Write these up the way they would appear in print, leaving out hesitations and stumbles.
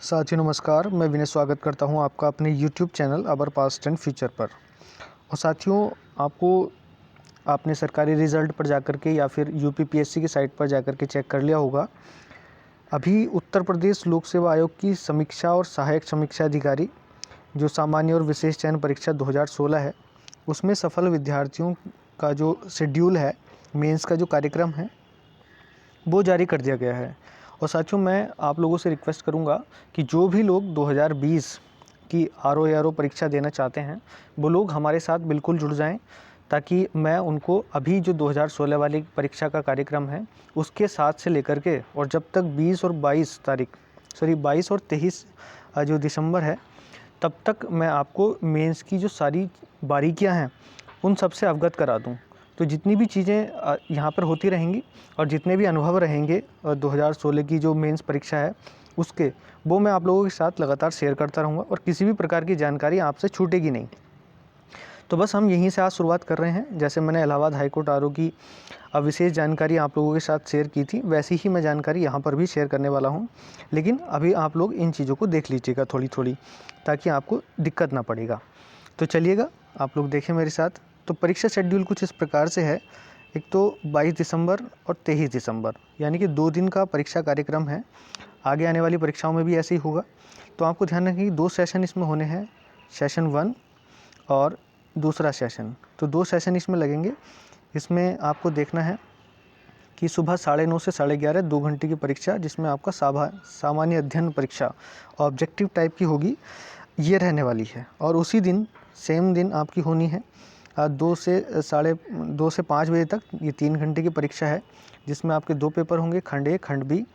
साथियों नमस्कार, मैं विनय स्वागत करता हूं आपका अपने YouTube channel our past and future पर। और साथियों, आपने सरकारी रिज़ल्ट पर जाकर के या फिर यूपीपीएससी की साइट पर जाकर के चेक कर लिया होगा। अभी उत्तर प्रदेश लोक सेवा आयोग की समीक्षा और सहायक समीक्षा अधिकारी जो सामान्य और विशेष चयन परीक्षा 2016 है, उसमें सफल विद्यार्थियों का जो शेड्यूल है, मेंस का जो कार्यक्रम है, वो जारी कर दिया गया है। और साथियों, मैं आप लोगों से रिक्वेस्ट करूंगा कि जो भी लोग 2020 की आरओ एआरओ परीक्षा देना चाहते हैं, वो लोग हमारे साथ बिल्कुल जुड़ जाएं, ताकि मैं उनको अभी जो 2016 वाली परीक्षा का कार्यक्रम है उसके साथ से लेकर के और जब तक 20 और 23 जो दिसंबर है, तब तक मैं आपको मेंस की जो सारी बारीकियां हैं उन सब से अवगत करा दूं। तो जितनी भी चीज़ें यहाँ पर होती रहेंगी और जितने भी अनुभव रहेंगे 2016 की जो मेंस परीक्षा है उसके, वो मैं आप लोगों के साथ लगातार शेयर करता रहूँगा और किसी भी प्रकार की जानकारी आपसे छूटेगी नहीं। तो बस हम यहीं से आज शुरुआत कर रहे हैं। जैसे मैंने इलाहाबाद हाईकोर्ट आरओ की विशेष जानकारी आप लोगों के साथ शेयर की थी, वैसी ही मैं जानकारी यहाँ पर भी शेयर करने वाला हूँ। लेकिन अभी आप लोग इन चीज़ों को देख लीजिएगा थोड़ी थोड़ी, ताकि आपको दिक्कत ना पड़ेगा। तो चलिएगा, आप लोग देखें मेरे साथ। तो परीक्षा शेड्यूल कुछ इस प्रकार से है। एक तो 22 दिसंबर और 23 दिसंबर, यानी कि 2 दिन का परीक्षा कार्यक्रम है। आगे आने वाली परीक्षाओं में भी ऐसे ही होगा। तो आपको ध्यान रखें कि 2 सेशन इसमें होने हैं, सेशन 1 और दूसरा सेशन। तो 2 सेशन इसमें लगेंगे। इसमें आपको देखना है कि सुबह 9:30 से 11:30 2 घंटे की परीक्षा, जिसमें आपका सामान्य अध्ययन परीक्षा ऑब्जेक्टिव टाइप की होगी, ये रहने वाली है। और उसी दिन, सेम दिन आपकी होनी है 2 से 5 बजे तक। ये 3 घंटे की परीक्षा है, जिसमें आपके 2 पेपर होंगे, खंड ए खंड बी।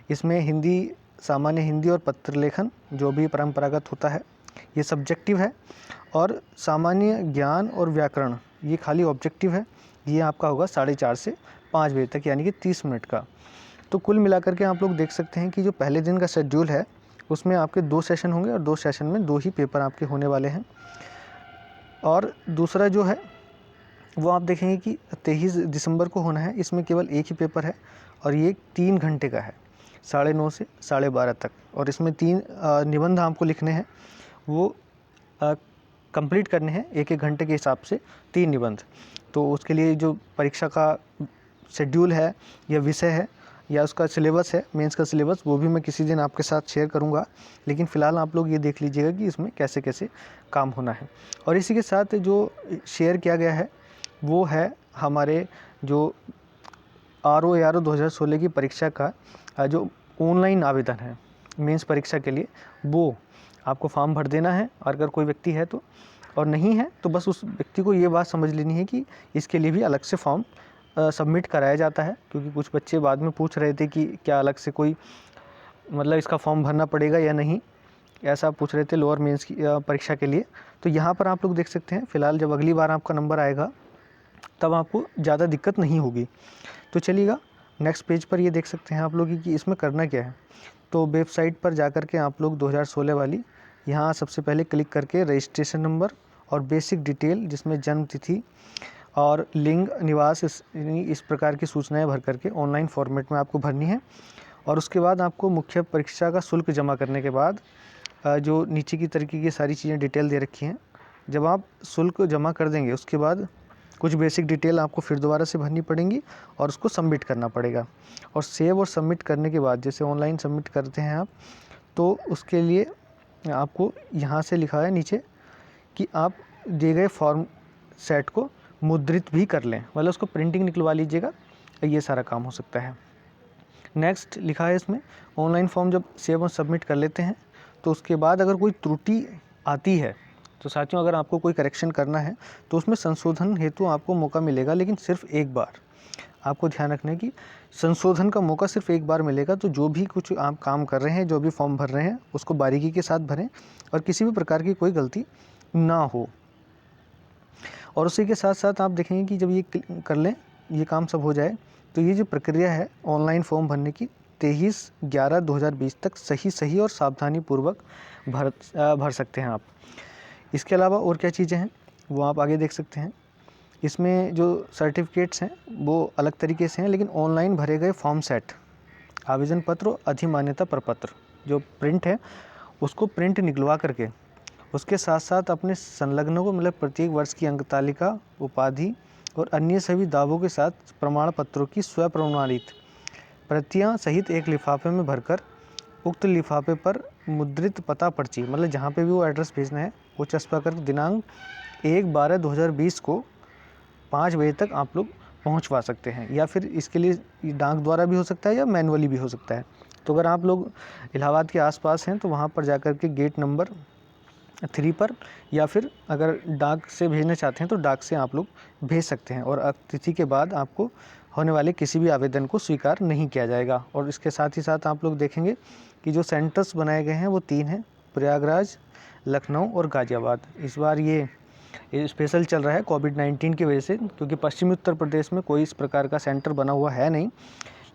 इसमें हिंदी, सामान्य हिंदी और पत्र लेखन जो भी परंपरागत होता है, ये सब्जेक्टिव है। और सामान्य ज्ञान और व्याकरण ये खाली ऑब्जेक्टिव है। ये आपका होगा 4:30 से 5 बजे तक, यानी कि 30 मिनट का। तो कुल मिलाकर के आप लोग देख सकते हैं कि जो पहले दिन का शेड्यूल है उसमें आपके 2 सेशन होंगे और 2 सेशन में 2 ही पेपर आपके होने वाले हैं। और दूसरा जो है वो आप देखेंगे कि 23 दिसंबर को होना है। इसमें केवल एक ही पेपर है और ये 3 घंटे का है, 9:30 से 12:30 तक। और इसमें 3 निबंध आपको लिखने हैं, वो कंप्लीट करने हैं। एक घंटे के हिसाब से 3 निबंध। तो उसके लिए जो परीक्षा का शेड्यूल है या विषय है या उसका सिलेबस है, मेंस का सिलेबस, वो भी मैं किसी दिन आपके साथ शेयर करूंगा। लेकिन फ़िलहाल आप लोग ये देख लीजिएगा कि इसमें कैसे कैसे काम होना है। और इसी के साथ जो शेयर किया गया है वो है हमारे जो आरओ एआरओ 2016 की परीक्षा का जो ऑनलाइन आवेदन है मेंस परीक्षा के लिए, वो आपको फॉर्म भर देना है। और अगर कोई व्यक्ति है तो, और नहीं है तो बस उस व्यक्ति को ये बात समझ लेनी है कि इसके लिए भी अलग से फॉर्म सबमिट कराया जाता है। क्योंकि कुछ बच्चे बाद में पूछ रहे थे कि क्या अलग से कोई, मतलब इसका फॉर्म भरना पड़ेगा या नहीं, ऐसा पूछ रहे थे लोअर मेंस की परीक्षा के लिए। तो यहाँ पर आप लोग देख सकते हैं, फ़िलहाल जब अगली बार आपका नंबर आएगा तब आपको ज़्यादा दिक्कत नहीं होगी। तो चलिएगा, नेक्स्ट पेज पर ये देख सकते हैं आप लोग कि इसमें करना क्या है। तो वेबसाइट पर जाकर के आप लोग 2016 वाली, यहाँ सबसे पहले क्लिक करके रजिस्ट्रेशन नंबर और बेसिक डिटेल, जिसमें जन्म तिथि और लिंग, निवास, इस प्रकार की सूचनाएं भर करके ऑनलाइन फॉर्मेट में आपको भरनी है। और उसके बाद आपको मुख्य परीक्षा का शुल्क जमा करने के बाद जो नीचे की तरीके की सारी चीज़ें डिटेल दे रखी हैं, जब आप शुल्क जमा कर देंगे उसके बाद कुछ बेसिक डिटेल आपको फिर दोबारा से भरनी पड़ेंगी और उसको सबमिट करना पड़ेगा। और सेव और सबमिट करने के बाद, जैसे ऑनलाइन सबमिट करते हैं आप, तो उसके लिए आपको यहाँ से लिखा है नीचे कि आप दिए गए फॉर्म सेट को मुद्रित भी कर लें, मतलब उसको प्रिंटिंग निकलवा लीजिएगा। ये सारा काम हो सकता है। नेक्स्ट लिखा है इसमें, ऑनलाइन फॉर्म जब सेव और सबमिट कर लेते हैं तो उसके बाद अगर कोई त्रुटि आती है तो साथियों, अगर आपको कोई करेक्शन करना है तो उसमें संशोधन हेतु आपको मौका मिलेगा, लेकिन सिर्फ एक बार। आपको ध्यान रखना है कि संशोधन का मौका सिर्फ एक बार मिलेगा। तो जो भी कुछ आप काम कर रहे हैं, जो भी फॉर्म भर रहे हैं, उसको बारीकी के साथ भरें और किसी भी प्रकार की कोई गलती ना हो। और उसी के साथ साथ आप देखेंगे कि जब ये कर लें, ये काम सब हो जाए, तो ये जो प्रक्रिया है ऑनलाइन फॉर्म भरने की, 23/11/2020 तक सही और सावधानीपूर्वक भर सकते हैं आप। इसके अलावा और क्या चीज़ें हैं वो आप आगे देख सकते हैं। इसमें जो सर्टिफिकेट्स हैं वो अलग तरीके से हैं, लेकिन ऑनलाइन भरे गए फॉर्म सेट, आवेदन पत्र और अधिमान्यता प्रपत्र, जो प्रिंट है उसको प्रिंट निकलवा करके उसके साथ साथ अपने संलग्नों को मतलब प्रत्येक वर्ष की अंक तालिका, उपाधि और अन्य सभी दावों के साथ प्रमाण पत्रों की स्वप्रमाणित प्रतियां सहित एक लिफाफे में भरकर उक्त लिफाफे पर मुद्रित पता पर्ची मतलब जहाँ पे भी वो एड्रेस भेजना है वो चस्पा कर दिनांक 1/12/2020 को 5 बजे तक आप लोग पहुँचवा सकते हैं, या फिर इसके लिए डाक द्वारा भी हो सकता है या मैनुअली भी हो सकता है। तो अगर आप लोग इलाहाबाद के आसपास हैं तो वहाँ पर जाकर के गेट नंबर 3 पर, या फिर अगर डाक से भेजना चाहते हैं तो डाक से आप लोग भेज सकते हैं, और तिथि के बाद आपको होने वाले किसी भी आवेदन को स्वीकार नहीं किया जाएगा। और इसके साथ ही साथ आप लोग देखेंगे कि जो सेंटर्स बनाए गए हैं वो 3 हैं, प्रयागराज, लखनऊ और गाज़ियाबाद। इस बार ये स्पेशल चल रहा है कोविड-19 की वजह से, क्योंकि पश्चिमी उत्तर प्रदेश में कोई इस प्रकार का सेंटर बना हुआ है नहीं,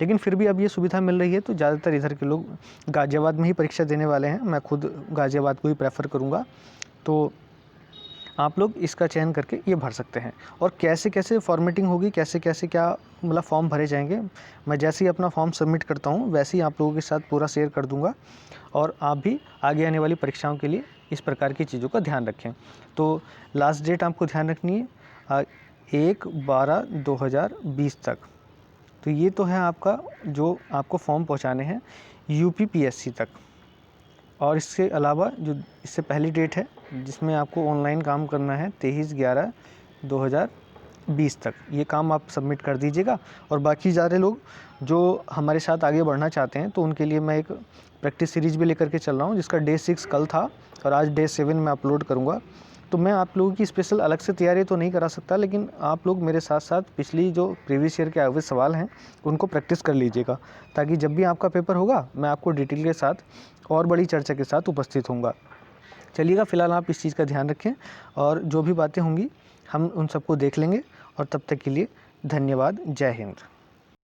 लेकिन फिर भी अब ये सुविधा मिल रही है तो ज़्यादातर इधर के लोग गाज़ियाबाद में ही परीक्षा देने वाले हैं। मैं खुद गाज़ियाबाद को ही प्रेफर करूँगा। तो आप लोग इसका चयन करके ये भर सकते हैं। और कैसे कैसे फॉर्मेटिंग होगी, कैसे कैसे क्या मतलब फॉर्म भरे जाएंगे, मैं जैसे ही अपना फॉर्म सबमिट करता हूँ वैसे ही आप लोगों के साथ पूरा शेयर कर दूँगा, और आप भी आगे आने वाली परीक्षाओं के लिए इस प्रकार की चीज़ों का ध्यान रखें। तो लास्ट डेट आपको ध्यान रखनी है 1/12/2020 तक। तो ये तो है आपका जो आपको फॉर्म पहुँचाने हैं UPPSC तक। और इसके अलावा जो इससे पहली डेट है जिसमें आपको ऑनलाइन काम करना है 23/11/2020 तक, ये काम आप सबमिट कर दीजिएगा। और बाकी सारे लोग जो हमारे साथ आगे बढ़ना चाहते हैं तो उनके लिए मैं एक प्रैक्टिस सीरीज़ भी लेकर के चल रहा हूँ, जिसका Day 6 कल था और आज Day 7 मैं अपलोड करूँगा। तो मैं आप लोगों की स्पेशल अलग से तैयारी तो नहीं करा सकता, लेकिन आप लोग मेरे साथ साथ पिछली जो प्रीवियस ईयर के आए हुए सवाल हैं उनको प्रैक्टिस कर लीजिएगा, ताकि जब भी आपका पेपर होगा मैं आपको डिटेल के साथ और बड़ी चर्चा के साथ उपस्थित होऊंगा। चलिएगा, फ़िलहाल आप इस चीज़ का ध्यान रखें और जो भी बातें होंगी हम उन सबको देख लेंगे। और तब तक के लिए धन्यवाद। जय हिंद।